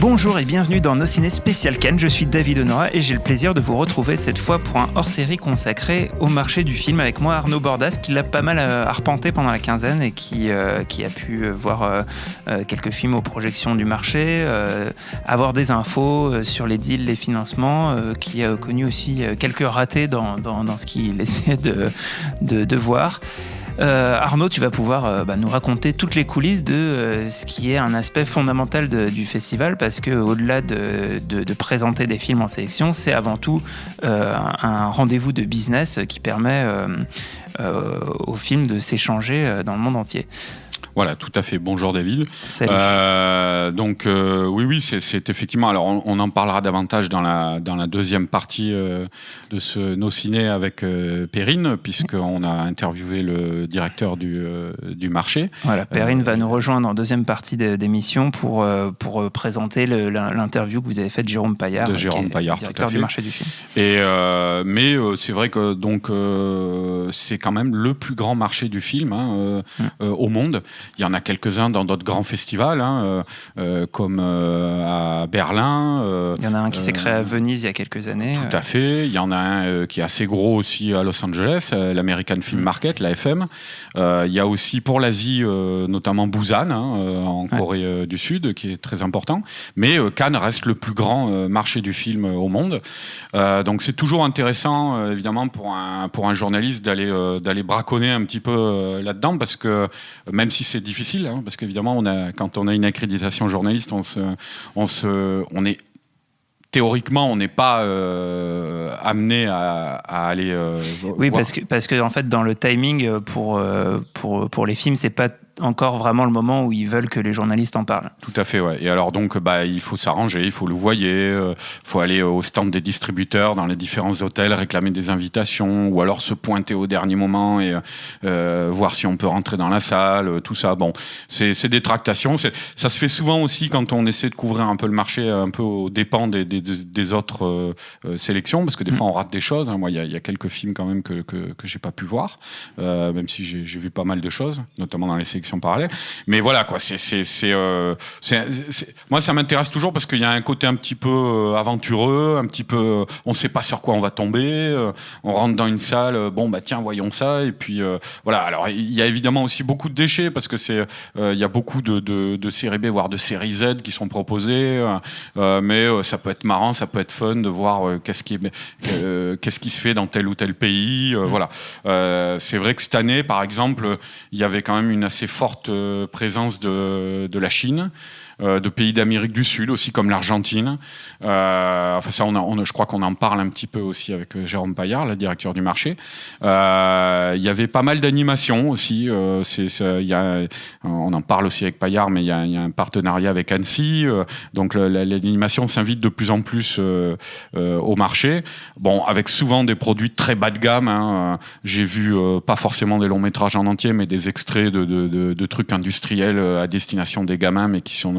Bonjour et bienvenue dans Nos Ciné Spécial Cannes, je suis David Honora et j'ai le plaisir de vous retrouver cette fois pour un hors-série consacré au marché du film avec moi Arnaud Bordas qui l'a pas mal arpenté pendant la quinzaine et qui a pu voir quelques films aux projections du marché, avoir des infos sur les deals, les financements, qui a connu aussi quelques ratés dans ce qu'il essaie de voir. Arnaud, tu vas pouvoir nous raconter toutes les coulisses de ce qui est un aspect fondamental du festival, parce que au-delà de présenter des films en sélection, c'est avant tout un rendez-vous de business qui permet aux films de s'échanger dans le monde entier. Voilà, tout à fait. Bonjour David. Salut. Oui, c'est effectivement. Alors, on en parlera davantage dans la deuxième partie de ce Nos Ciné avec Perrine, puisqu'on a interviewé le directeur du marché. Voilà, Perrine va nous rejoindre en deuxième partie d'émission pour présenter l'interview que vous avez faite de Jérôme Paillard, directeur du marché du film. Mais c'est vrai que c'est quand même le plus grand marché du film au monde. Il y en a quelques-uns dans d'autres grands festivals, comme à Berlin. Il y en a un qui s'est créé à Venise il y a quelques années. Tout à fait. Il y en a un qui est assez gros aussi à Los Angeles, l'American Film Market, l'AFM. Il y a aussi pour l'Asie, notamment Busan, en Corée du Sud, qui est très important. Mais Cannes reste le plus grand marché du film au monde. Donc c'est toujours intéressant, évidemment, pour un journaliste d'aller braconner un petit peu là-dedans, parce que même si c'est difficile, parce qu'évidemment, quand on a une accréditation journaliste, théoriquement, on n'est pas amené à aller. Oui, parce que en fait, dans le timing pour les films, c'est pas encore vraiment le moment où ils veulent que les journalistes en parlent. Tout à fait, ouais. Et alors donc, il faut s'arranger, il faut le voyer, faut aller au stand des distributeurs dans les différents hôtels, réclamer des invitations, ou alors se pointer au dernier moment et voir si on peut rentrer dans la salle, tout ça. Bon, c'est des tractations. Ça se fait souvent aussi quand on essaie de couvrir un peu le marché, un peu aux dépens des autres sélections, parce que des fois on rate des choses. Moi, il y a quelques films quand même que j'ai pas pu voir, même si j'ai vu pas mal de choses, notamment dans les sélections parallèles. Mais voilà, quoi. Moi, ça m'intéresse toujours parce qu'il y a un côté un petit peu aventureux, un petit peu, on sait pas sur quoi on va tomber. On rentre dans une salle, tiens, voyons ça. Et puis voilà. Alors, il y a évidemment aussi beaucoup de déchets parce que il y a beaucoup de séries B, voire de séries Z qui sont proposées. Mais ça peut être marrant, ça peut être fun de voir qu'est-ce qui se fait dans tel ou tel pays. Voilà. C'est vrai que cette année, par exemple, il y avait quand même une assez forte présence de la Chine, de pays d'Amérique du Sud aussi, comme l'Argentine. Ça, je crois qu'on en parle un petit peu aussi avec Jérôme Paillard, le directeur du marché. Il y avait pas mal d'animations aussi. On en parle aussi avec Paillard, mais il y a un partenariat avec Annecy. Donc l'animation s'invite de plus en plus au marché. Bon, avec souvent des produits très bas de gamme. J'ai vu pas forcément des longs métrages en entier, mais des extraits de trucs industriels à destination des gamins, mais qui sont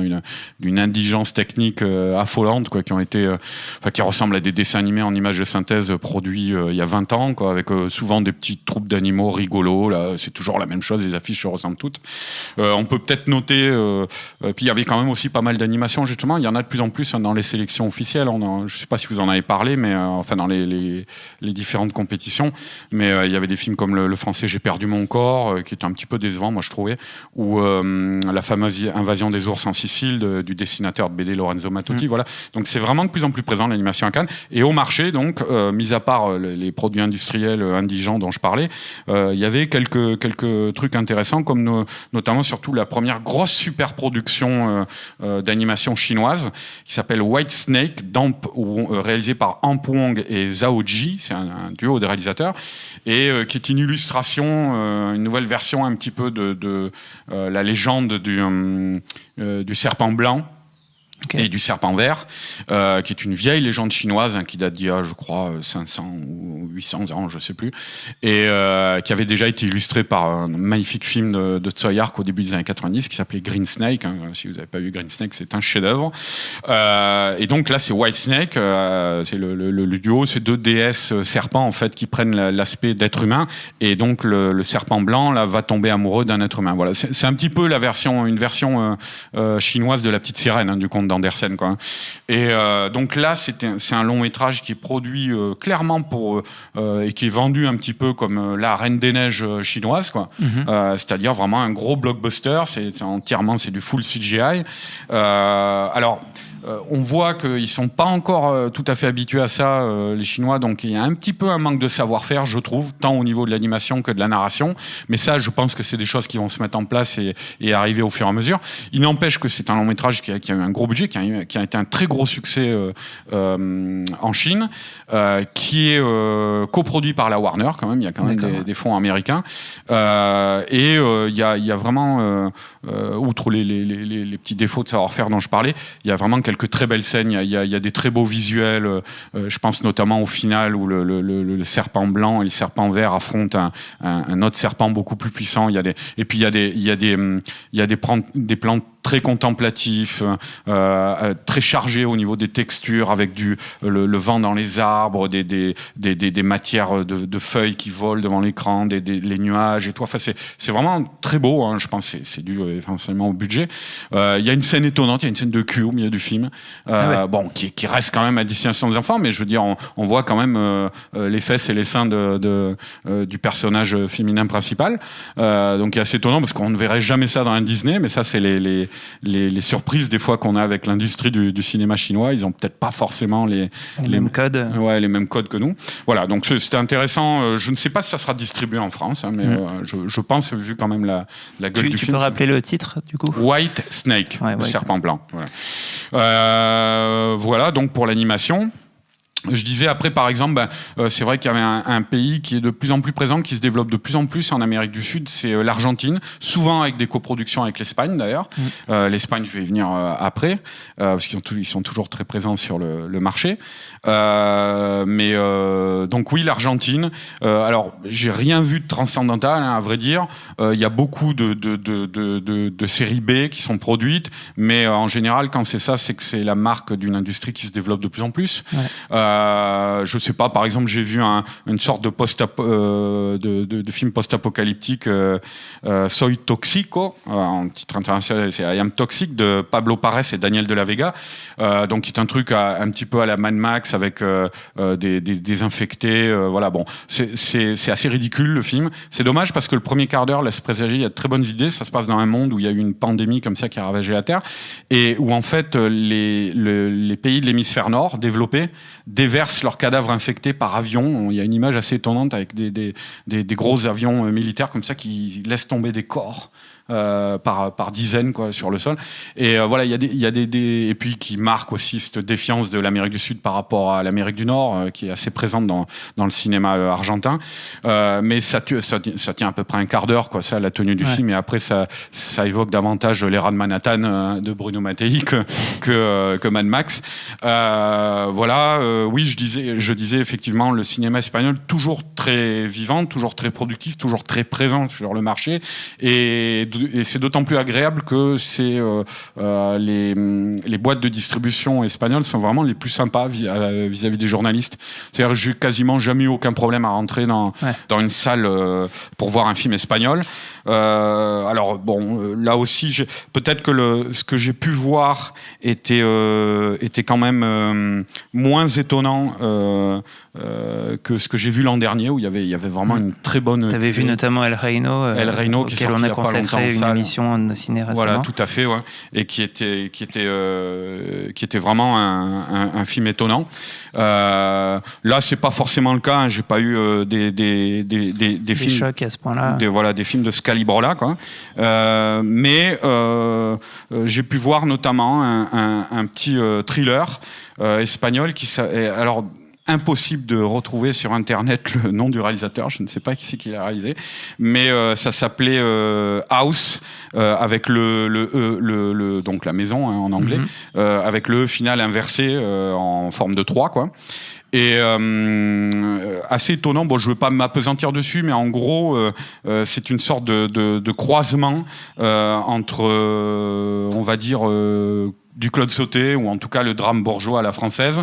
d'une indigence technique affolante, quoi, qui ressemblent à des dessins animés en images de synthèse produits il y a 20 ans, quoi, avec souvent des petites troupes d'animaux rigolos. Là, c'est toujours la même chose, les affiches se ressemblent toutes. On peut peut-être noter, puis il y avait quand même aussi pas mal d'animations, justement. Il y en a de plus en plus dans les sélections officielles. Je ne sais pas si vous en avez parlé, mais dans les différentes compétitions. Mais il y avait des films comme le français J'ai perdu mon corps, qui était un petit peu décevant, moi je trouvais, ou la fameuse Invasion des ours en Sicile du dessinateur de BD Lorenzo Mattotti. Voilà. Donc c'est vraiment de plus en plus présent l'animation à Cannes. Et au marché, donc, mis à part les produits industriels indigents dont je parlais, il y avait quelques trucs intéressants, comme notamment surtout la première grosse super production d'animation chinoise qui s'appelle White Snake, réalisée par Amp Wong et Zhao Ji. C'est un duo de réalisateurs, et qui est une illustration, une nouvelle version un petit peu de la légende du serpent blanc. Okay. Et du serpent vert, qui est une vieille légende chinoise, qui date d'il y a, je crois, 500 ou 800 ans, je sais plus, et qui avait déjà été illustré par un magnifique film de Tsui Hark au début des années 90 qui s'appelait Green Snake. Si vous n'avez pas vu Green Snake, c'est un chef-d'œuvre. Et donc là, c'est White Snake, c'est le duo, c'est deux déesses serpents en fait qui prennent l'aspect d'être humain, et donc le serpent blanc là va tomber amoureux d'un être humain. Voilà, c'est un petit peu une version chinoise de la petite sirène, du conte d'Andersen, quoi. Et donc là, c'est un long métrage qui est produit clairement et qui est vendu un petit peu comme la Reine des Neiges chinoise, quoi. C'est-à-dire vraiment un gros blockbuster. C'est du full CGI. Alors. On voit qu'ils sont pas encore tout à fait habitués à ça, les Chinois, donc il y a un petit peu un manque de savoir-faire, je trouve, tant au niveau de l'animation que de la narration, mais ça, je pense que c'est des choses qui vont se mettre en place et arriver au fur et à mesure. Il n'empêche que c'est un long métrage qui a eu un gros budget, qui a été un très gros succès en Chine, qui est coproduit par la Warner, quand même, il y a quand même des fonds américains, et il y a vraiment, outre les petits défauts de savoir-faire dont je parlais, il y a vraiment quelques très belles scènes, il y a des très beaux visuels, je pense notamment au final où le serpent blanc et le serpent vert affrontent un autre serpent beaucoup plus puissant. Et puis il y a des plans très contemplatifs, très chargés au niveau des textures, avec le vent dans les arbres, des matières de feuilles qui volent devant l'écran, les nuages et tout. Enfin, c'est vraiment très beau, hein. Je pense que c'est dû essentiellement au budget. Il y a une scène étonnante, il y a une scène de cul au milieu du film, bon, qui reste quand même à destination des enfants, mais je veux dire, on voit quand même les fesses et les seins du personnage féminin principal. Donc, c'est assez étonnant parce qu'on ne verrait jamais ça dans un Disney, mais ça, c'est les surprises des fois qu'on a avec l'industrie du cinéma chinois. Ils ont peut-être pas forcément les mêmes codes. Ouais, les mêmes codes que nous. Voilà, donc c'était intéressant. Je ne sais pas si ça sera distribué en France, hein, mais je pense, vu quand même la gueule du film. Tu peux rappeler le titre, du coup ? White Snake, le serpent blanc. Voilà, donc pour l'animation. Je disais après, par exemple, c'est vrai qu'il y avait un pays qui est de plus en plus présent, qui se développe de plus en plus en Amérique du Sud, c'est l'Argentine, souvent avec des coproductions avec l'Espagne d'ailleurs. L'Espagne, je vais y venir après, parce qu'ils sont toujours très présents sur le marché. Donc oui, l'Argentine. Alors, j'ai rien vu de transcendantal, hein, à vrai dire. Il y a beaucoup de séries B qui sont produites, mais en général, quand c'est ça, c'est que c'est la marque d'une industrie qui se développe de plus en plus. Je sais pas, par exemple, j'ai vu une sorte de film post-apocalyptique, Soy Tóxico, en titre international, c'est I Am Toxic, de Pablo Parés et Daniel de la Vega, donc qui est un truc un petit peu à la Mad Max, avec des infectés, voilà, bon, c'est assez ridicule le film. C'est dommage parce que le premier quart d'heure laisse présager, il y a de très bonnes idées. Ça se passe dans un monde où il y a eu une pandémie comme ça qui a ravagé la Terre, et où en fait les pays de l'hémisphère nord développés déversent leurs cadavres infectés par avion. Il y a une image assez étonnante avec des gros avions militaires comme ça qui laissent tomber des corps par dizaines, quoi, sur le sol. Et voilà, il y a et puis qui marque aussi cette défiance de l'Amérique du Sud par rapport à l'Amérique du Nord, qui est assez présente dans le cinéma argentin. Mais ça tient à peu près un quart d'heure, quoi, ça, la tenue du film. Et après, ça évoque davantage les rats de Manhattan de Bruno Mattei que Mad Max. Voilà. Oui, je disais effectivement le cinéma espagnol toujours très vivant, toujours très productif, toujours très présent sur le marché, et c'est d'autant plus agréable que les boîtes de distribution espagnoles sont vraiment les plus sympas vis-à-vis des journalistes. C'est-à-dire, j'ai quasiment jamais eu aucun problème à rentrer dans une salle pour voir un film espagnol. Alors bon, là aussi, peut-être que ce que j'ai pu voir était quand même moins étonnant que ce que j'ai vu l'an dernier, où il y avait vraiment une très bonne... Tu avais vu notamment El Reino, auquel on a consacré une émission en ciné récemment. Voilà, tout à fait, ouais. Et qui était vraiment un film étonnant. Là, c'est pas forcément le cas, hein. J'ai pas eu des films chocs à ce point-là. Des films de ce calibre-là, quoi. Mais j'ai pu voir notamment un petit thriller espagnol alors, impossible de retrouver sur internet le nom du réalisateur, je ne sais pas qui c'est qui l'a réalisé, mais ça s'appelait House, avec donc la maison, hein, en anglais, avec le final inversé en forme de 3, quoi. Et assez étonnant, bon, je ne veux pas m'appesantir dessus, mais en gros, c'est une sorte de croisement entre, on va dire, du Claude Sauté, ou en tout cas le drame bourgeois à la française,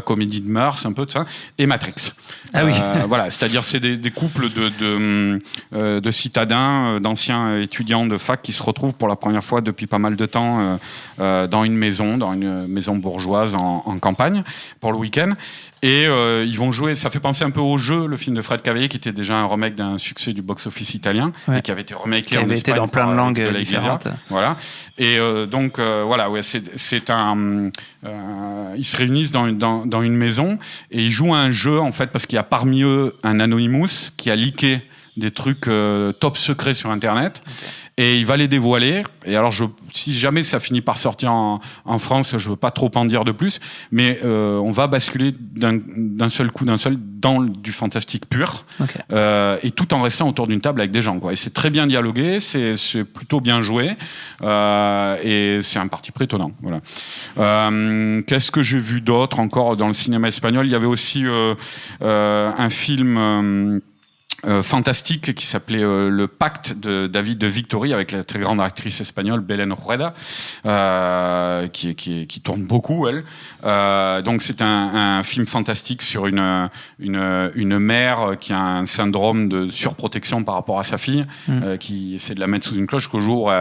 comédie de mœurs, un peu de ça, et Matrix. Ah oui. Voilà, c'est-à-dire c'est des couples de citadins, d'anciens étudiants de fac qui se retrouvent pour la première fois depuis pas mal de temps dans une maison bourgeoise en campagne pour le week-end. Et ils vont jouer, ça fait penser un peu au Jeu, le film de Fred Cavalier, qui était déjà un remake d'un succès du box-office italien, et qui avait été remaké qui avait été dans plein de langues différentes. Voilà. Et donc, voilà, ouais, c'est un... ils se réunissent dans une maison, et ils jouent à un jeu, en fait, parce qu'il y a parmi eux un Anonymous qui a leaké des trucs top secrets sur Internet. Et il va les dévoiler. Et alors, si jamais ça finit par sortir en France, je veux pas trop en dire de plus, mais on va basculer d'un seul dans du fantastique pur, et tout en restant autour d'une table avec des gens, quoi. Et c'est très bien dialogué, c'est plutôt bien joué, et c'est un parti pris étonnant. Voilà. Qu'est-ce que j'ai vu d'autre encore dans le cinéma espagnol ? Il y avait aussi un film... fantastique qui s'appelait Le Pacte de David de Victory, avec la très grande actrice espagnole Belén Rueda, qui tourne beaucoup, elle. Donc c'est un film fantastique sur une mère qui a un syndrome de surprotection par rapport à sa fille, qui essaie de la mettre sous une cloche, qu'au jour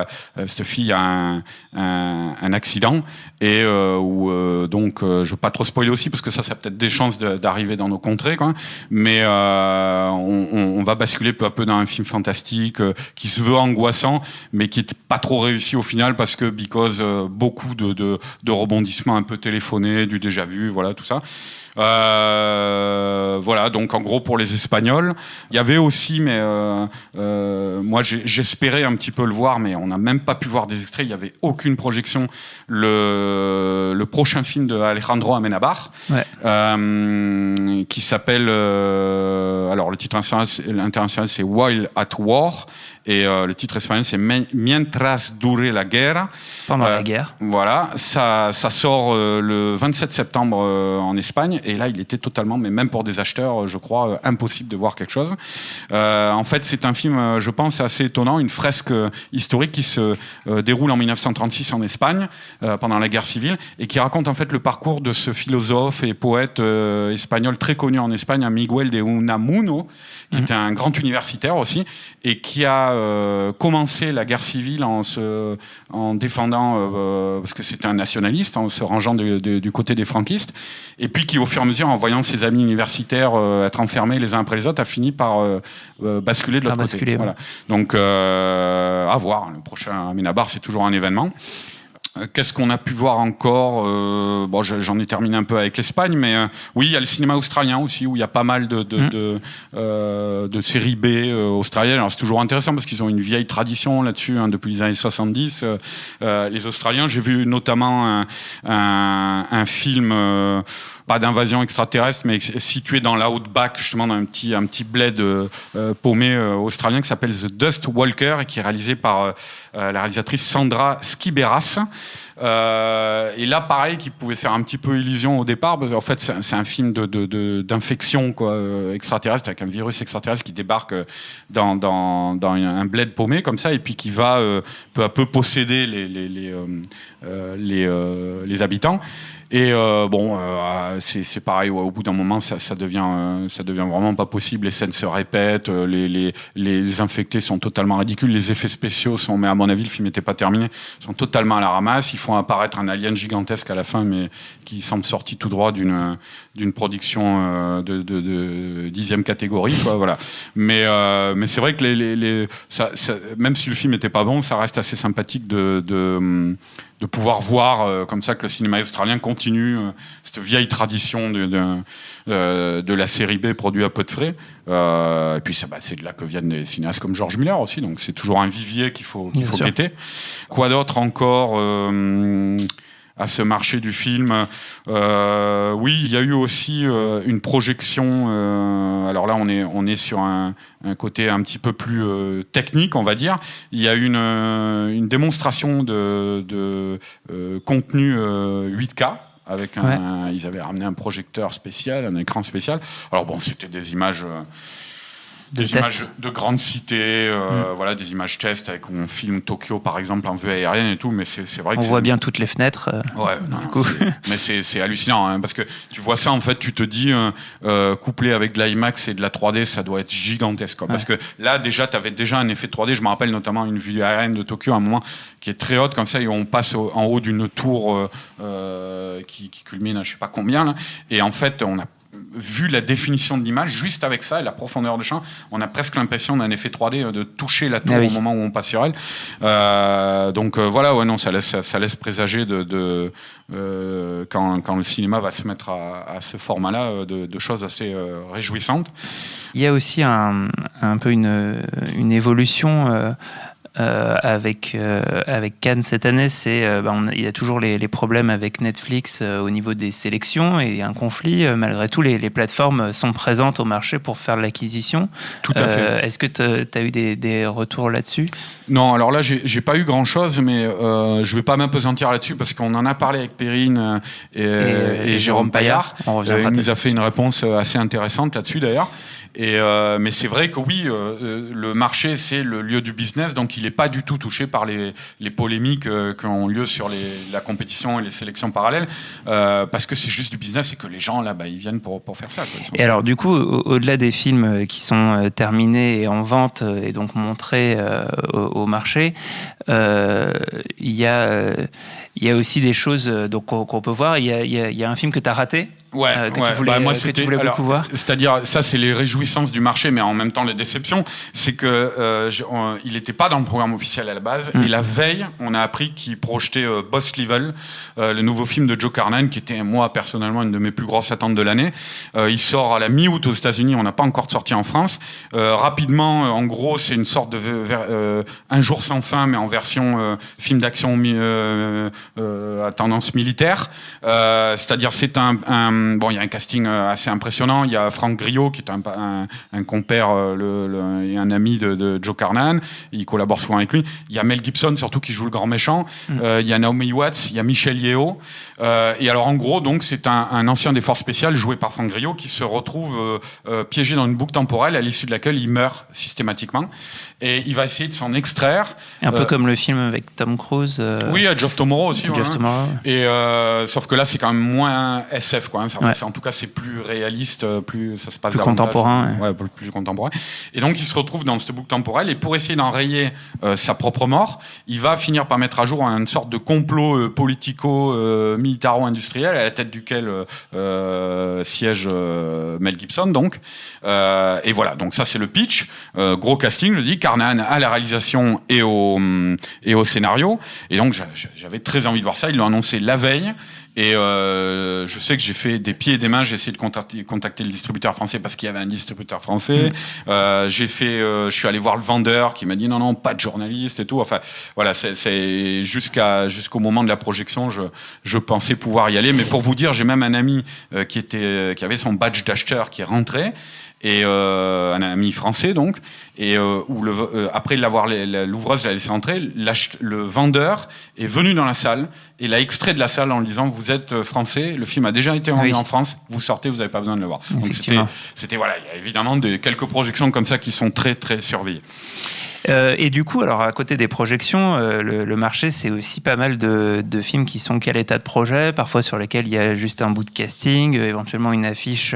cette fille a un accident, et donc je veux pas trop spoiler aussi, parce que ça a peut-être des chances d'arriver dans nos contrées, quoi. Mais on va basculer peu à peu dans un film fantastique qui se veut angoissant, mais qui est pas trop réussi au final, parce que beaucoup de rebondissements un peu téléphonés, du déjà vu, voilà, tout ça. Voilà, donc en gros pour les Espagnols, il y avait aussi, mais moi j'espérais un petit peu le voir, mais on n'a même pas pu voir des extraits, il n'y avait aucune projection, le prochain film de Alejandro Amenábar, qui s'appelle, alors le titre international c'est While at War, et le titre espagnol c'est Mientras dure la guerra. Pendant la guerre. Voilà, ça sort le 27 septembre en Espagne, et là il était totalement, mais même pour des acheteurs, je crois, impossible de voir quelque chose. En fait, c'est un film, je pense, assez étonnant, une fresque historique qui se déroule en 1936 en Espagne, pendant la guerre civile, et qui raconte en fait le parcours de ce philosophe et poète espagnol très connu en Espagne, Miguel de Unamuno, qui était un grand universitaire aussi, et qui a commencé la guerre civile en défendant, parce que c'était un nationaliste, en se rangeant du côté des franquistes, et puis qui, au fur et à mesure, en voyant ses amis universitaires être enfermés les uns après les autres, a fini par basculer de l'autre côté. Ouais. Voilà. Donc, à voir. Le prochain Amenábar, c'est toujours un événement. Qu'est-ce qu'on a pu voir encore ? Bon, j'en ai terminé un peu avec l'Espagne, mais oui, il y a le cinéma australien aussi, où il y a pas mal de séries B australiennes. Alors c'est toujours intéressant parce qu'ils ont une vieille tradition là-dessus, hein, depuis les années 70. Les Australiens, j'ai vu notamment un film... pas d'invasion extraterrestre, mais situé dans l'outback, justement dans un petit bled paumé australien qui s'appelle The Dust Walker, et qui est réalisé par la réalisatrice Sandra Skiberas. Et là, pareil, qui pouvait faire un petit peu illusion au départ, parce qu'en fait, c'est un film d'infection extraterrestre, avec un virus extraterrestre qui débarque dans un bled paumé comme ça, et puis qui va peu à peu posséder les habitants. Et c'est pareil, au bout d'un moment ça devient vraiment pas possible, les scènes se répètent, les infectés sont totalement ridicules, les effets spéciaux sont, mais à mon avis le film n'était pas terminé, sont totalement à la ramasse. Ils font apparaître un alien gigantesque à la fin, mais qui semble sorti tout droit d'une production de 10e catégorie, quoi, voilà. Mais c'est vrai que même si le film n'était pas bon, ça reste assez sympathique de pouvoir voir comme ça que le cinéma australien continue cette vieille tradition de la série B produite à peu de frais. Et puis c'est de là que viennent des cinéastes comme George Miller aussi, donc c'est toujours un vivier qu'il faut guetter. Quoi d'autre encore à ce marché du film? Oui, il y a eu aussi une projection. Alors là, on est sur un côté un petit peu plus technique, on va dire. Il y a eu une démonstration de contenu 8K. Avec ils avaient ramené un projecteur spécial, un écran spécial. Alors bon, c'était des images des images de grandes cités, voilà, des images test avec on filme Tokyo par exemple en vue aérienne et tout, mais c'est vrai que on voit bien toutes les fenêtres. Ouais, mais c'est hallucinant hein, parce que tu vois ça en fait, tu te dis couplé avec de l'IMAX et de la 3D, ça doit être gigantesque quoi, parce que là déjà tu avais déjà un effet de 3D. Je me rappelle notamment une vue aérienne de Tokyo à un moment qui est très haute comme ça et on passe en haut d'une tour qui culmine à je sais pas combien là, et en fait on a vu la définition de l'image, juste avec ça et la profondeur de champ, on a presque l'impression d'un effet 3D de toucher la tour au moment où on passe sur elle. Donc voilà, ouais, non, ça laisse présager quand le cinéma va se mettre à ce format-là, de choses assez réjouissantes. Il y a aussi un peu une évolution avec Cannes cette année, il y a toujours les problèmes avec Netflix au niveau des sélections et un conflit. Malgré tout, les plateformes sont présentes au marché pour faire de l'acquisition. Tout à fait. Est-ce que tu as eu des retours là-dessus ? Non, alors là, j'ai pas eu grand-chose, mais je vais pas m'apesantir là-dessus parce qu'on en a parlé avec Perrine et Jérôme Paillard. Il nous a fait une réponse assez intéressante là-dessus d'ailleurs. Mais c'est vrai que oui, le marché c'est le lieu du business, donc il n'est pas du tout touché par les polémiques qui ont lieu sur la compétition et les sélections parallèles, parce que c'est juste du business et que les gens là, ils viennent pour faire ça. Quoi. Et alors du coup, au-delà des films qui sont terminés et en vente et donc montrés au marché, il y a aussi des choses qu'on peut voir. Il y a un film que tu as raté. Tu voulais beaucoup voir. C'est-à-dire, ça, c'est les réjouissances du marché, mais en même temps les déceptions. C'est que il n'était pas dans le programme officiel à la base. Et la veille, on a appris qu'il projetait Boss Level, le nouveau film de Joe Carnahan, qui était moi personnellement une de mes plus grosses attentes de l'année. Il sort à la mi-août aux États-Unis. On n'a pas encore sorti en France. Rapidement, en gros, c'est une sorte de Un jour sans fin, mais en version film d'action à tendance militaire. C'est-à-dire, c'est il y a un casting assez impressionnant. Il y a Franck Griot, qui est un compère et un ami de Joe Carnahan. Il collabore souvent avec lui. Il y a Mel Gibson, surtout, qui joue le grand méchant. Il y a Naomi Watts, il y a Michelle Yeoh. Et alors, en gros, donc, c'est un ancien des forces spéciales, joué par Franck Griot, qui se retrouve piégé dans une boucle temporelle, à l'issue de laquelle il meurt systématiquement. Et il va essayer de s'en extraire. Un peu comme le film avec Tom Cruise. Oui, à Geoff Tomorrow aussi. Geoff Tomorrow. Et sauf que là, c'est quand même moins SF, quoi. En tout cas, c'est plus réaliste, ça se passe plus contemporain. Plus contemporain. Et donc, il se retrouve dans cette boucle temporelle. Et pour essayer d'enrayer sa propre mort, il va finir par mettre à jour une sorte de complot politico-militaro-industriel à la tête duquel siège Mel Gibson. Donc, et voilà. Donc ça, c'est le pitch. Gros casting, je dis. Carnahan à la réalisation et au scénario. Et donc, j'avais très envie de voir ça. Ils l'ont annoncé la veille. Et je sais que j'ai fait des pieds et des mains, j'ai essayé de contacter le distributeur français parce qu'il y avait un distributeur français. Je suis allé voir le vendeur qui m'a dit non, pas de journaliste et tout. Enfin, voilà, c'est jusqu'au moment de la projection, je pensais pouvoir y aller. Mais pour vous dire, j'ai même un ami qui avait son badge d'acheteur qui est rentré. Et un ami français donc, et après l'ouvreuse l'a laissé entrer, le vendeur est venu dans la salle et l'a extrait de la salle en lui disant vous êtes français, le film a déjà été rendu en France, vous sortez, vous n'avez pas besoin de le voir. Donc c'était voilà, il y a évidemment quelques projections comme ça qui sont très très surveillées. Et du coup, alors à côté des projections, le marché, c'est aussi pas mal de films qui sont qu'à l'état de projet, parfois sur lesquels il y a juste un bout de casting, éventuellement une affiche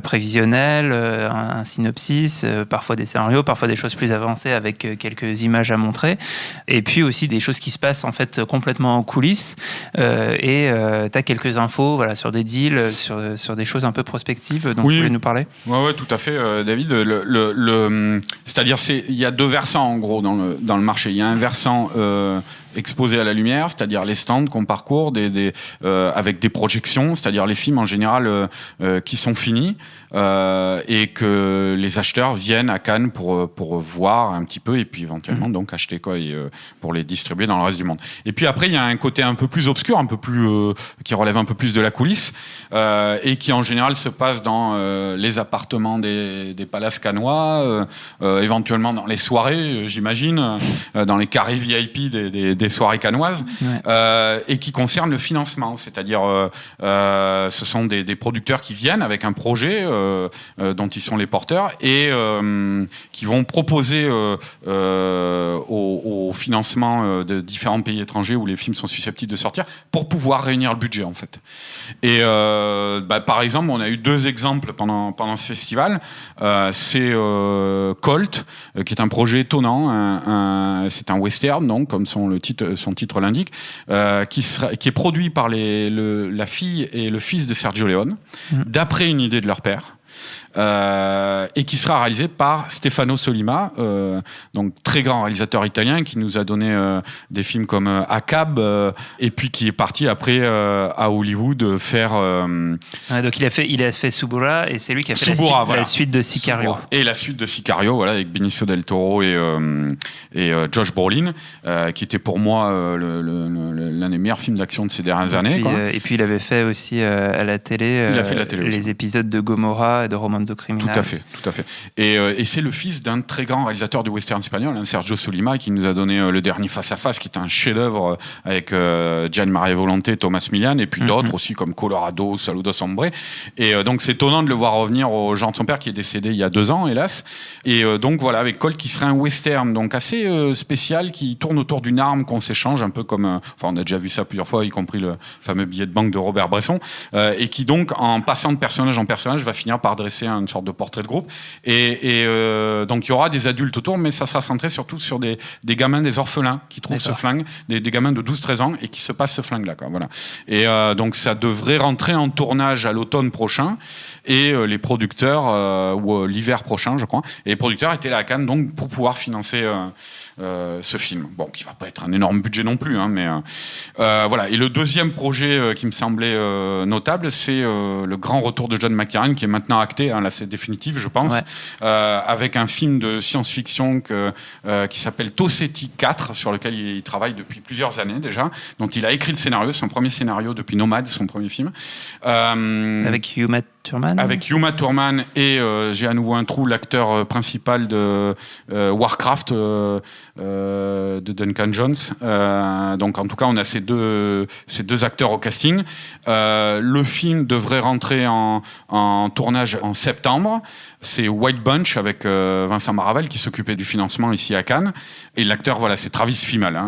prévisionnelle, un synopsis, parfois des scénarios, parfois des choses plus avancées avec quelques images à montrer, et puis aussi des choses qui se passent en fait complètement en coulisses. Et tu as quelques infos, voilà, sur des deals, sur des choses un peu prospectives dont tu voulais nous parler. Ouais, tout à fait, David. C'est-à-dire, il y a deux versants en gros dans le marché. Il y a un versant exposé à la lumière, c'est-à-dire les stands qu'on parcourt avec des projections, c'est-à-dire les films en général qui sont finis et que les acheteurs viennent à Cannes pour voir un petit peu et puis éventuellement donc acheter pour les distribuer dans le reste du monde. Et puis après il y a un côté un peu plus obscur, un peu plus qui relève un peu plus de la coulisse et qui en général se passe dans les appartements des palaces cannois, éventuellement dans les soirées, j'imagine, dans les carrés VIP des des soirées cannoises, et qui concerne le financement, c'est-à-dire ce sont des producteurs qui viennent avec un projet dont ils sont les porteurs et qui vont proposer au financement de différents pays étrangers où les films sont susceptibles de sortir pour pouvoir réunir le budget en fait. Et par exemple, on a eu 2 exemples pendant ce festival. C'est Colt, qui est un projet étonnant. C'est un western, donc comme son titre l'indique, qui est produit par la fille et le fils de Sergio Leone, d'après une idée de leur père. Et qui sera réalisé par Stefano Sollima, donc très grand réalisateur italien qui nous a donné des films comme Acab, et puis qui est parti après à Hollywood faire. Donc il a fait Suburra, et c'est lui qui a fait la suite de Sicario. Suburra. Et la suite de Sicario, voilà, avec Benicio del Toro et Josh Brolin, qui était pour moi l'un des meilleurs films d'action de ces dernières années. Et puis il avait fait aussi à la télé, les épisodes de Gomorrah et de Romanzo Criminal. Tout à fait. Et c'est le fils d'un très grand réalisateur de western espagnol, Sergio Sollima, qui nous a donné le dernier Face à Face, qui est un chef-d'œuvre avec Gian Maria Volonté, Thomas Milian, et puis d'autres aussi comme Colorado, Saludos Hombre. Et donc c'est étonnant de le voir revenir au genre de son père qui est décédé il y a 2 ans, hélas. Et donc voilà, avec Colt qui serait un western donc assez spécial, qui tourne autour d'une arme qu'on s'échange, un peu comme, on a déjà vu ça plusieurs fois, y compris le fameux billet de banque de Robert Bresson, et qui donc en passant de personnage en personnage va finir par dresser une sorte de portrait de groupe. Et donc il y aura des adultes autour, mais ça sera centré surtout sur des gamins, des orphelins qui trouvent ce flingue, des gamins de 12-13 ans et qui se passent ce flingue-là. Voilà. Et donc ça devrait rentrer en tournage à l'automne prochain, et les producteurs, ou l'hiver prochain je crois, et les producteurs étaient là à Cannes donc, pour pouvoir financer ce film. Bon, qui va pas être un énorme budget non plus, mais voilà. Et le deuxième projet qui me semblait notable, c'est le grand retour de John McTiernan, qui est maintenant acté, là c'est définitif je pense, avec un film de science-fiction qui s'appelle Tossetti 4, sur lequel il travaille depuis plusieurs années déjà, dont il a écrit le scénario, son premier scénario depuis Nomad, son premier film. Avec Uma Thurman. Avec Uma Thurman et j'ai à nouveau un trou, l'acteur principal de Warcraft, de Duncan Jones. Donc en tout cas on a ces deux acteurs au casting. Le film devrait rentrer en tournage en septembre. C'est White Bunch avec Vincent Maravel qui s'occupait du financement ici à Cannes, et l'acteur c'est Travis Fimmel,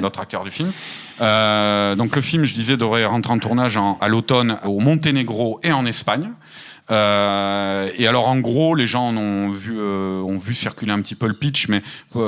notre acteur du film. Donc le film, je disais, devrait rentrer en tournage à l'automne au Monténégro et en Espagne. Et alors en gros, les gens ont vu circuler un petit peu le pitch, mais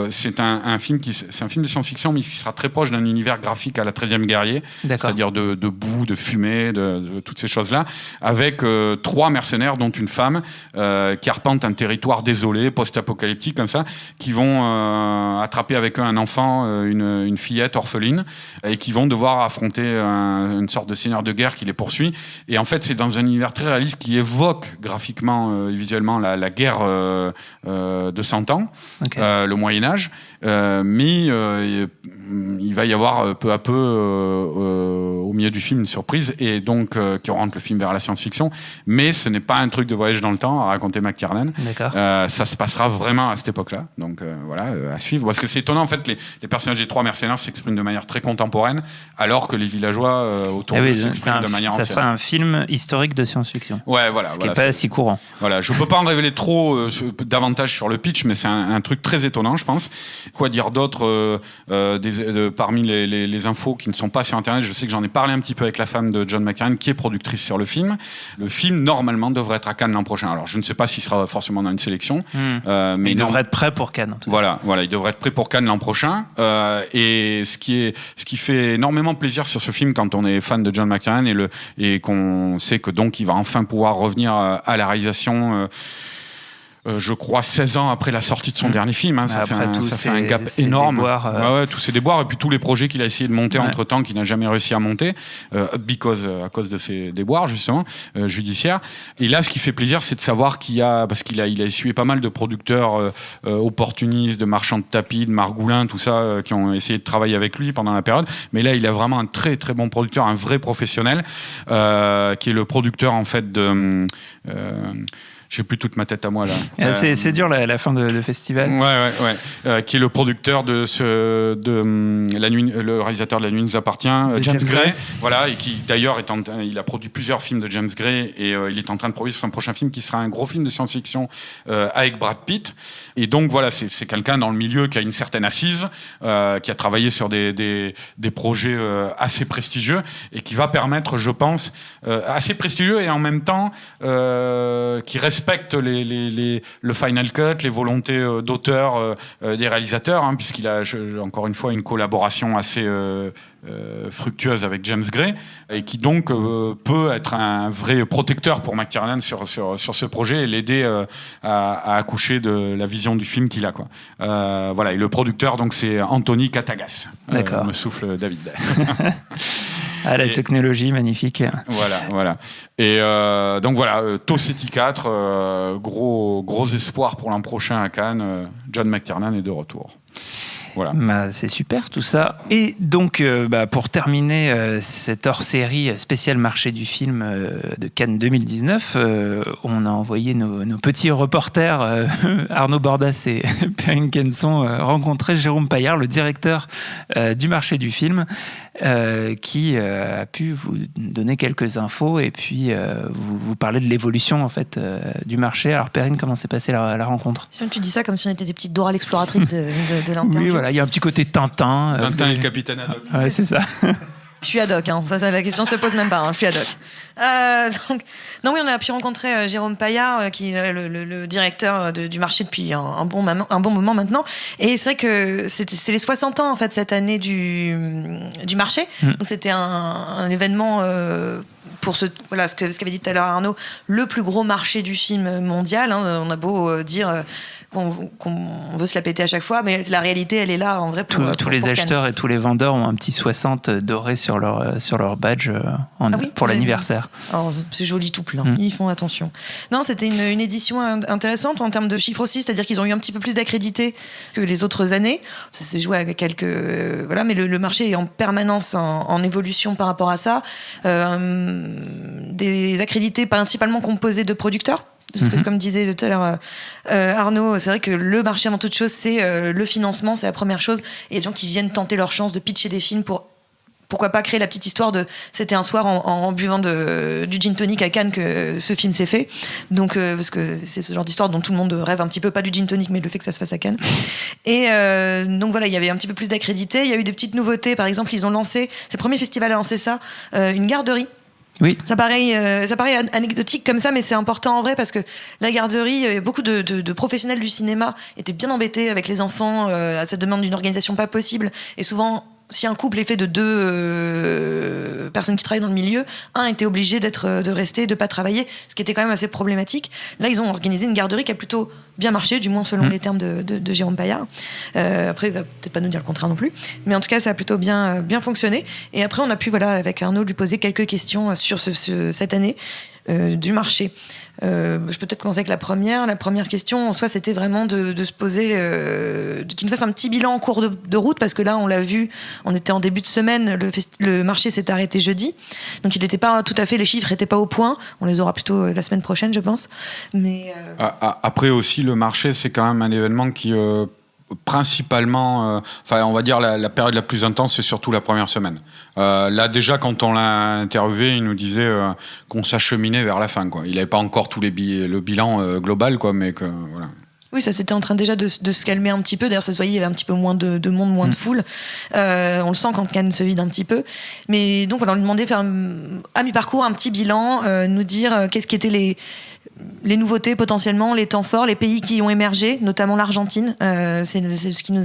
c'est un film de science-fiction, mais qui sera très proche d'un univers graphique à la 13e guerrier, c'est-à-dire de boue, de fumée, de toutes ces choses-là, avec 3 mercenaires, dont une femme, qui arpentent un territoire désolé, post-apocalyptique comme ça, qui vont attraper avec eux un enfant, une fillette orpheline, et qui vont devoir affronter une sorte de seigneur de guerre qui les poursuit. Et en fait, c'est dans un univers très réaliste qui évoque graphiquement et visuellement la guerre de 100 ans, le Moyen-Âge, mais il va y avoir peu à peu au milieu du film une surprise, et donc qui oriente le film vers la science-fiction, mais ce n'est pas un truc de voyage dans le temps à raconter McTiernan. Ça se passera vraiment à cette époque-là, donc voilà, à suivre, parce que c'est étonnant en fait, les personnages des 3 mercenaires s'expriment de manière très contemporaine, alors que les villageois autour d'eux s'expriment de manière ancienne. Ça sera un film historique de science-fiction. Ouais, voilà. Ce qui n'est pas si courant. Voilà, je peux pas en révéler trop davantage sur le pitch, mais c'est un truc très étonnant, je pense. Quoi dire d'autre parmi les infos qui ne sont pas sur Internet? Je sais que j'en ai parlé un petit peu avec la femme de John McTiernan, qui est productrice sur le film. Le film, normalement, devrait être à Cannes l'an prochain. Alors, je ne sais pas s'il sera forcément dans une sélection. Mais il devrait être prêt pour Cannes, en tout cas. Voilà, il devrait être prêt pour Cannes l'an prochain. Et ce qui fait énormément plaisir sur ce film, quand on est fan de John McTiernan et qu'on sait que donc il va enfin pouvoir revenir à la réalisation, je crois 16 ans après la sortie de son dernier film, ça fait un gap énorme. Tous ces déboires, et puis tous les projets qu'il a essayé de monter entre temps, qu'il n'a jamais réussi à monter, à cause de ces déboires justement judiciaires. Et là, ce qui fait plaisir, c'est de savoir parce qu'il a essuyé pas mal de producteurs opportunistes, de marchands de tapis, de Margoulin, tout ça, qui ont essayé de travailler avec lui pendant la période. Mais là, il a vraiment un très très bon producteur, un vrai professionnel, qui est le producteur en fait de j'ai plus toute ma tête à moi là. C'est dur la fin de festival. Ouais. Qui est le producteur de le réalisateur de La Nuit nous appartient, James Gray. Voilà, et qui d'ailleurs il a produit plusieurs films de James Gray et il est en train de produire son prochain film qui sera un gros film de science-fiction avec Brad Pitt. Et donc voilà, c'est quelqu'un dans le milieu qui a une certaine assise, qui a travaillé sur des projets assez prestigieux et qui va permettre, je pense, assez prestigieux et en même temps qui respecte le final cut, les volontés d'auteur des réalisateurs, hein, puisqu'il a encore une fois une collaboration assez fructueuse avec James Gray et qui donc peut être un vrai protecteur pour McTiernan sur ce projet et l'aider à accoucher de la vision du film qu'il a, quoi. Voilà, et le producteur donc c'est Anthony Katagas. D'accord. Me souffle David. La technologie magnifique. Voilà. Et donc voilà, Tossetti 4, gros espoir pour l'an prochain à Cannes. John McTiernan est de retour. Voilà. C'est super tout ça. Et donc, pour terminer cette hors-série spéciale marché du film de Cannes 2019, on a envoyé nos petits reporters, Arnaud Bordas et Perrine Kenson, rencontrer Jérôme Paillard, le directeur du marché du film, qui a pu vous donner quelques infos et puis vous parler de l'évolution en fait, du marché. Alors Perrine, comment s'est passée la rencontre ? Tu dis ça comme si on était des petites Dora l'exploratrice de l'interview. Oui, voilà, il y a un petit côté Tintin. Tintin et le capitaine Haddock. Ouais, c'est ça. Je suis Haddock, hein. Ça, la question se pose même pas, hein. Je suis Haddock. Oui, on a pu rencontrer Jérôme Paillard, qui est le directeur du marché depuis un bon moment maintenant. Et c'est vrai que c'est les 60 ans en fait cette année du marché. Donc c'était un événement pour ce qu'avait dit tout à l'heure Arnaud, le plus gros marché du film mondial. Hein. On a beau dire qu'on veut se la péter à chaque fois, mais la réalité, elle est là en vrai. Tous les acheteurs Cannes. Et tous les vendeurs ont un petit 60 doré sur leur badge pour l'anniversaire. Alors, c'est joli tout plein. Ils font attention. Non, c'était une édition intéressante en termes de chiffres aussi, c'est-à-dire qu'ils ont eu un petit peu plus d'accrédités que les autres années. Ça s'est joué avec quelques mais le marché est en permanence en évolution par rapport à ça. Des accrédités principalement composés de producteurs. Parce que, comme disait tout à l'heure Arnaud, c'est vrai que le marché, avant toute chose, c'est le financement, c'est la première chose. Et il y a des gens qui viennent tenter leur chance de pitcher des films pourquoi pas créer la petite histoire de c'était un soir en buvant du gin tonic à Cannes que ce film s'est fait. Donc, parce que c'est ce genre d'histoire dont tout le monde rêve un petit peu, pas du gin tonic, mais le fait que ça se fasse à Cannes. Et donc voilà, il y avait un petit peu plus d'accrédités. Il y a eu des petites nouveautés. Par exemple, ils ont lancé, c'est le premier festival à lancer ça, une garderie. Oui. Ça paraît anecdotique comme ça, mais c'est important en vrai parce que la garderie, beaucoup de professionnels du cinéma étaient bien embêtés avec les enfants à cette demande d'une organisation pas possible. Et souvent, si un couple est fait de deux personnes qui travaillent dans le milieu, un était obligé de rester, de pas travailler, ce qui était quand même assez problématique. Là, ils ont organisé une garderie qui a plutôt bien marché, du moins selon les termes de Jérôme Paillard. Après, il va peut-être pas nous dire le contraire non plus, mais en tout cas, ça a plutôt bien fonctionné. Et après, on a pu, avec Arnaud, lui poser quelques questions sur cette année du marché. Je peux peut-être commencer avec la première. La première question, en soi, c'était vraiment de se poser, qu'il nous fasse un petit bilan en cours de route, parce que là, on l'a vu, on était en début de semaine, le marché s'est arrêté jeudi, donc il n'était pas tout à fait, les chiffres n'étaient pas au point. On les aura plutôt la semaine prochaine, je pense. Mais après aussi, le marché, c'est quand même un événement qui principalement, on va dire la période la plus intense, c'est surtout la première semaine. Là déjà, quand on l'a interviewé, il nous disait qu'on s'acheminait vers la fin, quoi. Il n'avait pas encore le bilan global, quoi, mais que voilà. Oui, ça c'était en train déjà de se calmer un petit peu. D'ailleurs, ça se voyait, il y avait un petit peu moins de monde, moins de foule. On le sent quand Cannes se vide un petit peu. Mais donc, on lui demandait de faire à mi-parcours un petit bilan, nous dire qu'est-ce qui étaient les nouveautés potentiellement, les temps forts, les pays qui ont émergé, notamment l'Argentine. C'est ce qu'il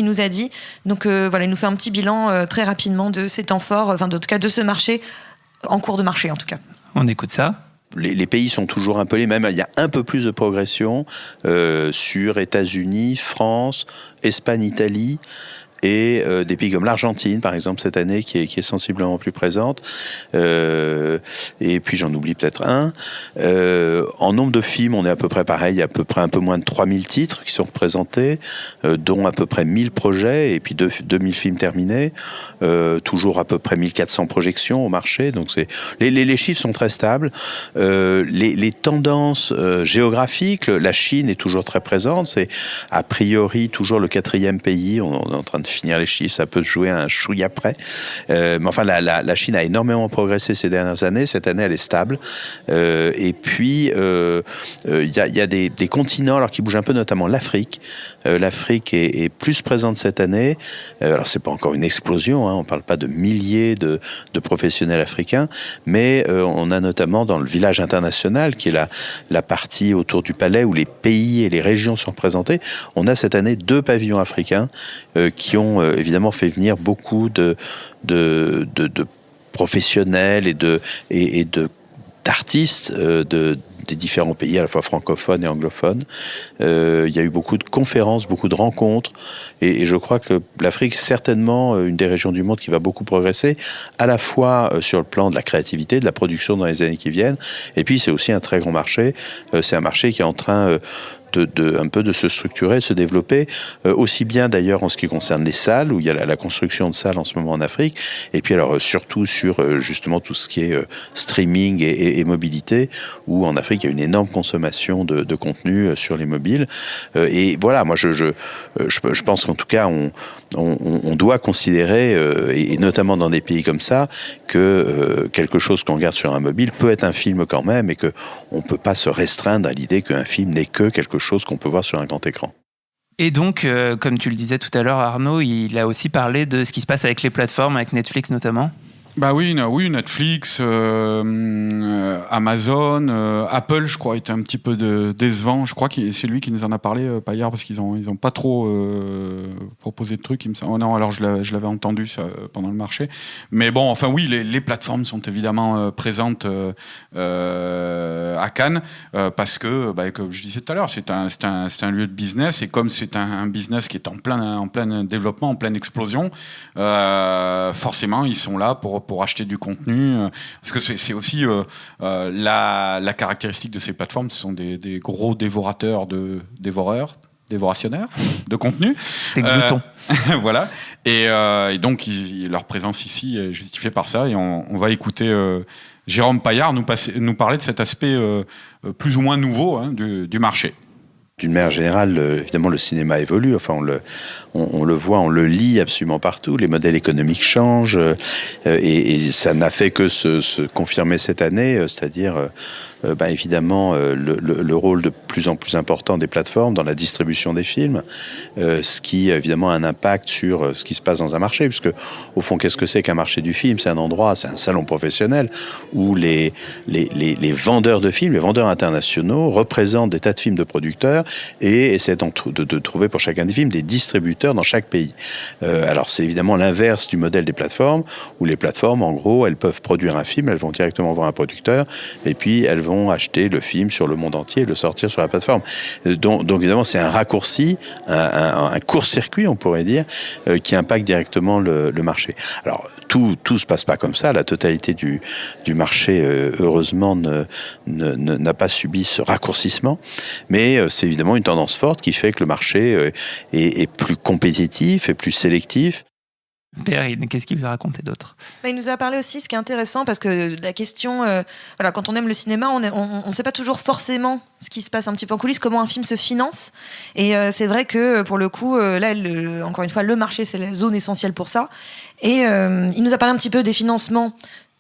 nous a dit. Donc il nous fait un petit bilan très rapidement de ces temps forts, en tout cas de ce marché, en cours de marché en tout cas. On écoute ça. Les pays sont toujours un peu les mêmes. Il y a un peu plus de progression sur États-Unis, France, Espagne, Italie. et des pays comme l'Argentine, par exemple, cette année, qui est sensiblement plus présente. Et puis j'en oublie peut-être un. En nombre de films, on est à peu près pareil, il y a à peu près un peu moins de 3000 titres qui sont représentés, dont à peu près 1000 projets, et puis 2000 films terminés, toujours à peu près 1400 projections au marché. Donc les chiffres sont très stables. Les tendances géographiques, la Chine est toujours très présente, c'est a priori toujours le 4e pays, on est en train de finir les chiffres, ça peut se jouer un chouïa après. Mais enfin, la Chine a énormément progressé ces dernières années, cette année elle est stable. Et puis, il y a des continents alors, qui bougent un peu, notamment l'Afrique. L'Afrique est plus présente cette année. Alors, c'est pas encore une explosion, hein, on parle pas de milliers de professionnels africains, mais on a notamment dans le village international, qui est la partie autour du palais où les pays et les régions sont représentés, on a cette année 2 pavillons africains qui ont évidemment fait venir beaucoup de professionnels et d'artistes des différents pays, à la fois francophones et anglophones. Il y a eu beaucoup de conférences, beaucoup de rencontres, et je crois que l'Afrique est certainement une des régions du monde qui va beaucoup progresser, à la fois sur le plan de la créativité, de la production dans les années qui viennent, et puis c'est aussi un très grand marché. C'est un marché qui est en train un peu de se structurer, de se développer, aussi bien d'ailleurs en ce qui concerne les salles, où il y a la construction de salles en ce moment en Afrique, et puis alors surtout sur justement tout ce qui est streaming et mobilité, où en Afrique il y a une énorme consommation de contenu sur les mobiles. Et voilà, moi je pense qu'en tout cas on doit considérer, et notamment dans des pays comme ça, que quelque chose qu'on regarde sur un mobile peut être un film quand même, et qu'on ne peut pas se restreindre à l'idée qu'un film n'est que quelque chose qu'on peut voir sur un grand écran. Et donc, comme tu le disais tout à l'heure, Arnaud, il a aussi parlé de ce qui se passe avec les plateformes, avec Netflix notamment. Bah oui, Netflix, Amazon, Apple, je crois, était un petit peu décevant. Je crois que c'est lui qui nous en a parlé, pas hier, parce qu'ils ont pas trop proposé de trucs. Il me semble. Oh non, alors je l'avais entendu ça, pendant le marché. Mais bon, enfin oui, les plateformes sont évidemment présentes à Cannes, parce que, comme je disais tout à l'heure, c'est un lieu de business, et comme c'est un business qui est en plein développement, en pleine explosion, forcément ils sont là pour acheter du contenu, parce que c'est aussi la caractéristique de ces plateformes, ce sont des gros dévorationnaires de contenu. Des gloutons. Voilà. Et donc, leur présence ici est justifiée par ça. Et on va écouter Jérôme Paillard nous parler de cet aspect plus ou moins nouveau du marché. D'une manière générale, évidemment, le cinéma évolue. Enfin, on le voit, on le lit absolument partout. Les modèles économiques changent, et ça n'a fait que se confirmer cette année. C'est-à-dire, évidemment, le rôle de plus en plus important des plateformes dans la distribution des films, ce qui évidemment a un impact sur ce qui se passe dans un marché, puisque au fond, qu'est-ce que c'est qu'un marché du film? C'est un endroit, c'est un salon professionnel où les vendeurs de films, les vendeurs internationaux représentent des tas de films de producteurs et essaient de trouver pour chacun des films des distributeurs dans chaque pays. Alors c'est évidemment l'inverse du modèle des plateformes, où les plateformes, en gros, elles peuvent produire un film, elles vont directement voir un producteur, et puis elles vont acheter le film sur le monde entier et le sortir sur la plateforme. Donc évidemment, c'est un raccourci, un court-circuit, on pourrait dire, qui impacte directement le marché. Alors, tout se passe pas comme ça. La totalité du marché, heureusement, n'a pas subi ce raccourcissement. Mais c'est évidemment une tendance forte qui fait que le marché est plus compétitif et plus sélectif. Perrine, qu'est-ce qu'il vous a raconté d'autre? Il nous a parlé aussi, ce qui est intéressant, parce que la question, quand on aime le cinéma, on ne sait pas toujours forcément ce qui se passe un petit peu en coulisses, comment un film se finance. Et c'est vrai que pour le coup, là, encore une fois, le marché, c'est la zone essentielle pour ça. Et il nous a parlé un petit peu des financements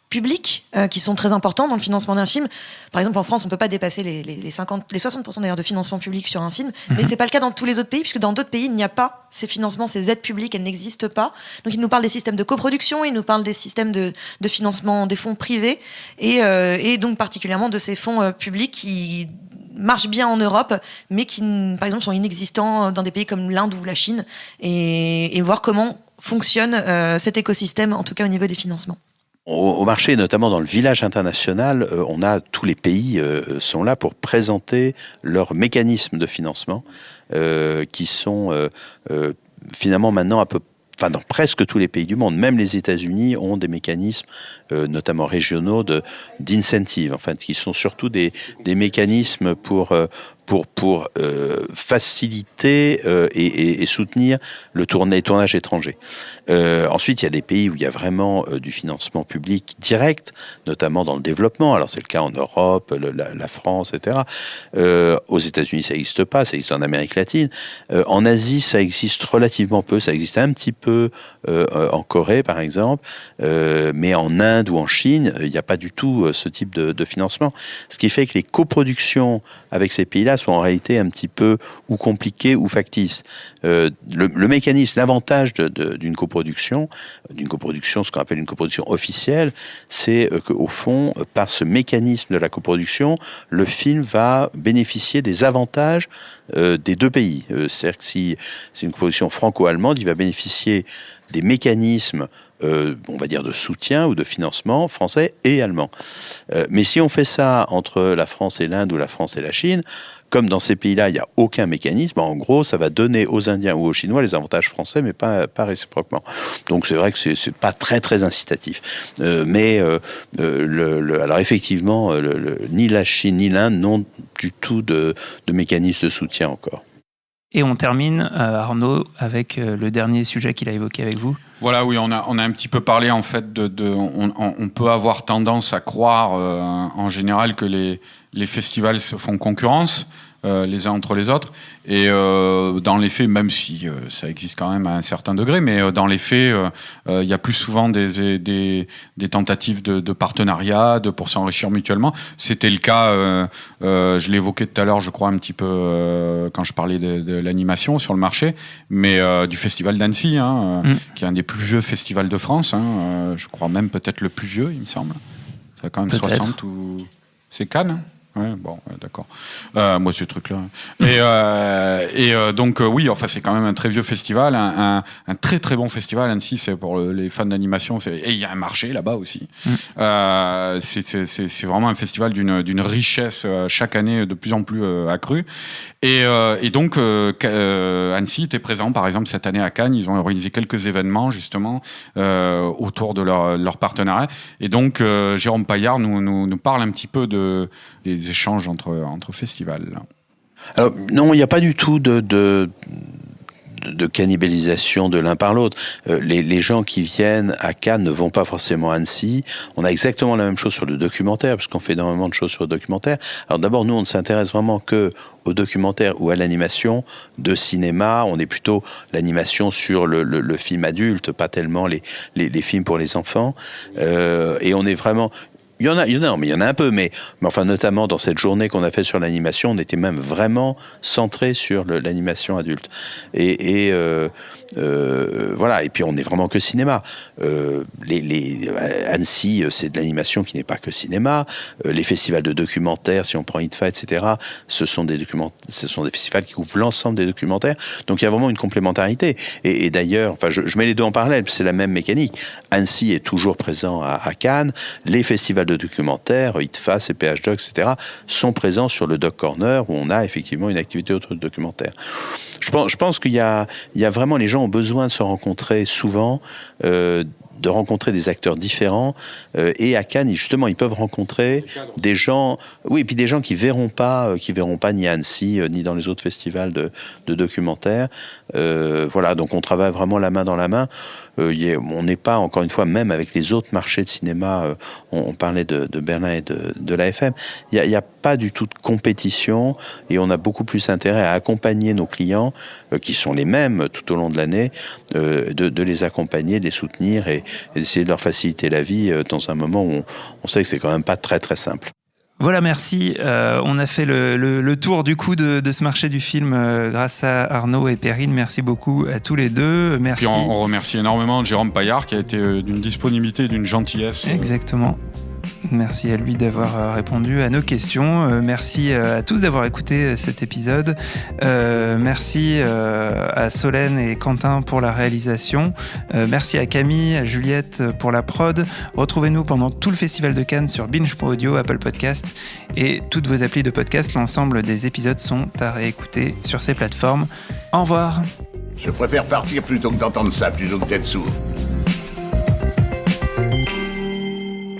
publics qui sont très importants dans le financement d'un film. Par exemple, en France, on ne peut pas dépasser les 60% d'ailleurs de financement public sur un film, mais c'est pas le cas dans tous les autres pays, puisque dans d'autres pays, il n'y a pas ces financements, ces aides publiques, elles n'existent pas. Donc, il nous parle des systèmes de coproduction, il nous parle des systèmes de financement des fonds privés, et donc particulièrement de ces fonds publics qui marchent bien en Europe, mais qui, par exemple, sont inexistants dans des pays comme l'Inde ou la Chine, et voir comment fonctionne cet écosystème, en tout cas au niveau des financements. Au marché, notamment dans le village international, on a tous les pays sont là pour présenter leurs mécanismes de financement qui sont finalement maintenant dans presque tous les pays du monde. Même les États-Unis ont des mécanismes, notamment régionaux, d'incentive, qui sont surtout des mécanismes pour faciliter et soutenir le tournage étranger. Ensuite, il y a des pays où il y a vraiment du financement public direct, notamment dans le développement. Alors, c'est le cas en Europe, la France, etc. Aux États-Unis, ça n'existe pas, ça existe en Amérique latine. En Asie, ça existe relativement peu. Ça existe un petit peu en Corée, par exemple, mais en Inde ou en Chine, il n'y a pas du tout ce type de financement. Ce qui fait que les coproductions avec ces pays-là sont en réalité un petit peu ou compliquées ou factices. Le mécanisme, l'avantage d'une coproduction, ce qu'on appelle une coproduction officielle, c'est qu'au fond, par ce mécanisme de la coproduction, le film va bénéficier des avantages des deux pays. C'est-à-dire que si c'est une coproduction franco-allemande, il va bénéficier des mécanismes on va dire de soutien ou de financement français et allemand. Mais si on fait ça entre la France et l'Inde ou la France et la Chine, comme dans ces pays-là, il n'y a aucun mécanisme, en gros, ça va donner aux Indiens ou aux Chinois les avantages français, mais pas réciproquement. Donc c'est vrai que c'est pas très très incitatif. Alors effectivement, ni la Chine ni l'Inde n'ont du tout de mécanisme de soutien encore. Et on termine, Arnaud, avec le dernier sujet qu'il a évoqué avec vous. Voilà, oui, on a un petit peu parlé en fait on peut avoir tendance à croire en général que les festivals se font concurrence les uns entre les autres, et dans les faits, même si ça existe quand même à un certain degré, mais dans les faits, il y a plus souvent des tentatives de partenariat, pour s'enrichir mutuellement. C'était le cas, je l'évoquais tout à l'heure, je crois un petit peu quand je parlais de l'animation sur le marché, mais du festival d'Annecy, qui est un des plus vieux festivals de France, je crois même peut-être le plus vieux, il me semble. Ça a quand même peut-être 60 ou... C'est Cannes, ouais, bon, d'accord. Moi, ce truc-là. Et donc, oui, enfin, c'est quand même un très vieux festival, un très très bon festival. Annecy, c'est pour les fans d'animation. Et il y a un marché là-bas aussi. C'est vraiment un festival d'une richesse chaque année de plus en plus accrue. Et donc, Annecy était présent, par exemple, cette année à Cannes. Ils ont organisé quelques événements, justement, autour de leur partenariat. Et donc, Jérôme Paillard nous parle un petit peu des échanges entre festivals. Alors, non, il n'y a pas du tout de cannibalisation de l'un par l'autre. Les gens qui viennent à Cannes ne vont pas forcément à Annecy. On a exactement la même chose sur le documentaire, parce qu'on fait énormément de choses sur le documentaire. Alors d'abord, nous, on ne s'intéresse vraiment que au documentaire ou à l'animation de cinéma. On est plutôt l'animation sur le film adulte, pas tellement les films pour les enfants. Et on est vraiment... Il y en a un peu, mais enfin, notamment dans cette journée qu'on a fait sur l'animation, on était même vraiment centré sur l'animation adulte. Voilà. Et puis, on n'est vraiment que cinéma. Annecy, c'est de l'animation qui n'est pas que cinéma. Les festivals de documentaires, si on prend ITFA, etc., ce sont des festivals qui couvrent l'ensemble des documentaires. Donc, il y a vraiment une complémentarité. Et d'ailleurs, enfin, je mets les deux en parallèle, c'est la même mécanique. Annecy est toujours présent à Cannes. Les festivals de documentaires, ITFA, CPH Doc, etc., sont présents sur le Doc Corner, où on a effectivement une activité autour du documentaire. Je pense qu'il y a vraiment, les gens ont besoin de se rencontrer souvent, de rencontrer des acteurs différents, et à Cannes, justement, ils peuvent rencontrer des gens, oui, et puis des gens qui verront pas ni à Annecy, ni dans les autres festivals de documentaires. Voilà, donc on travaille vraiment la main dans la main. On n'est pas, encore une fois, même avec les autres marchés de cinéma, on parlait de Berlin et de l'AFM, il n'y a pas du tout de compétition, et on a beaucoup plus intérêt à accompagner nos clients, qui sont les mêmes tout au long de l'année, de les accompagner, de les soutenir et d'essayer de leur faciliter la vie dans un moment où on sait que c'est quand même pas très très simple. Voilà, merci. On a fait le tour du coup de ce marché du film grâce à Arnaud et Perrine. Merci beaucoup à tous les deux. Merci. Puis on remercie énormément Jérôme Paillard qui a été d'une disponibilité et d'une gentillesse. Exactement. Merci à lui d'avoir répondu à nos questions. Merci à tous d'avoir écouté cet épisode. Merci à Solène et Quentin pour la réalisation. Merci à Camille, à Juliette pour la prod. Retrouvez-nous pendant tout le Festival de Cannes sur Binge.audio, Apple Podcast et toutes vos applis de podcast. L'ensemble des épisodes sont à réécouter sur ces plateformes. Au revoir. Je préfère partir plutôt que d'entendre ça, plutôt que d'être sourd.